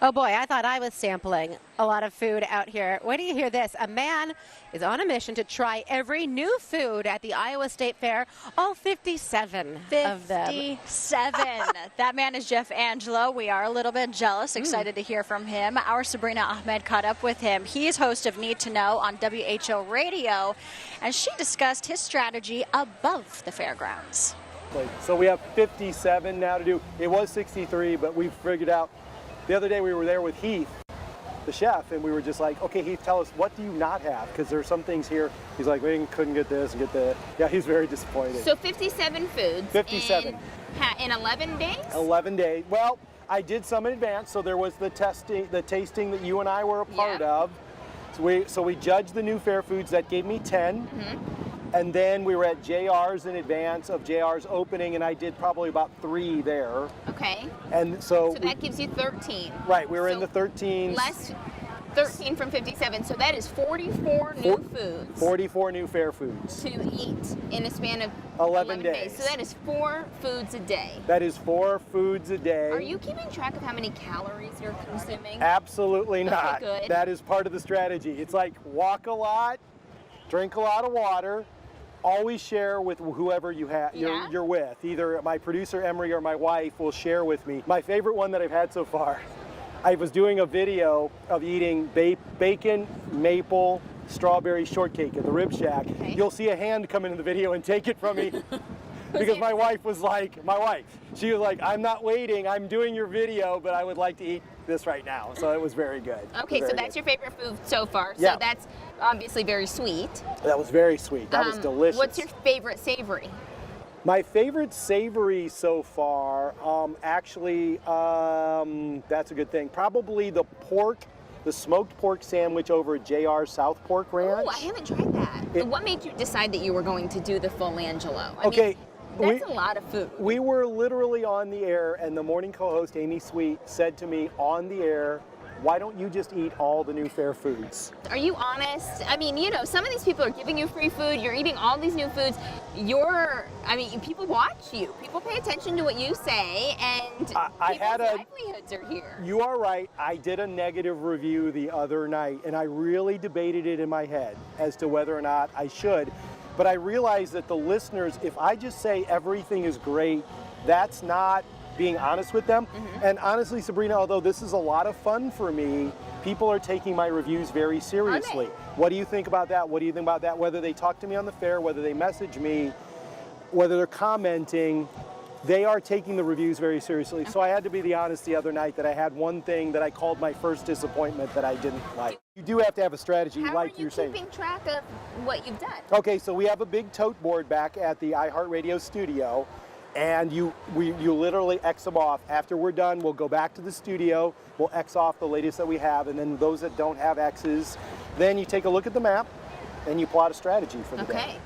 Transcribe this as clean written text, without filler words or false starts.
Oh boy, I thought I was sampling a lot of food out here. Wait till you hear this. A man is on a mission to try every new food at the Iowa State Fair, all 57 of them. 57. That man is Angelo. We are a little bit jealous, excited to hear from him. Our Sabrina Ahmed caught up with him. He is host of Need to Know on WHO Radio, and she discussed his strategy above the fairgrounds. So we have 57 now to do. It was 63, but we figured out. The other day we were there with Heath, the chef, and we were just like, okay, Heath, tell us, what do you not have? Because there's some things here. He's like, we couldn't get this and get that. Yeah, he's very disappointed. So 57 foods 57. In 11 days? 11 days. Well, I did some in advance, so there was the tasting that you and I were a part of. So we judged the new fair foods. That gave me 10. And then we were at JR's in advance of JR's opening, and I did probably about 3 there. Okay. And so that gives you 13. Right, we were in the 13s. Less 13 from 57, so that is 44 new foods. 44 new fair foods. To eat in a span of 11 days. So that is 4 foods a day. That is 4 foods a day. Are you keeping track of how many calories you're consuming? Absolutely not. Okay, good. That is part of the strategy. It's like walk a lot, drink a lot of water, always share with whoever you're with. Either my producer Emery or my wife will share with me. My favorite one that I've had so far, I was doing a video of eating bacon, maple, strawberry shortcake at the Rib Shack. Okay. You'll see a hand come into the video and take it from me. Because my wife was like, she was like, I'm not waiting, I'm doing your video, but I would like to eat this right now. So it was very good. Okay, so that's your favorite food so far. Yeah. So that's obviously very sweet. That was very sweet. That was delicious. What's your favorite savory? My favorite savory so far, that's a good thing. Probably the smoked pork sandwich over at JR South Pork Ranch. Oh, I haven't tried that. What made you decide that you were going to do the full Angelo? I mean, that's a lot of food. We were literally on the air, and the morning co-host, Amy Sweet, said to me on the air, why don't you just eat all the new fair foods? Are you honest? I mean, some of these people are giving you free food. You're eating all these new foods. People watch you. People pay attention to what you say, and people's livelihoods are here. You are right. I did a negative review the other night, and I really debated it in my head as to whether or not I should. But I realized that the listeners, if I just say everything is great, that's not being honest with them. And honestly, Sabrina, although this is a lot of fun for me, people are taking my reviews very seriously. What do you think about that? What do you think about that? Whether they talk to me on the fair, whether they message me, whether they're commenting, they are taking the reviews very seriously. So I had to be the honest the other night that I had one thing that I called my first disappointment that I didn't like. You do have to have a strategy, like you're saying. How are you keeping track of what you've done? Okay, so we have a big tote board back at the iHeartRadio studio, and you literally X them off. After we're done, we'll go back to the studio, we'll X off the latest that we have, and then those that don't have X's, then you take a look at the map and you plot a strategy for the day.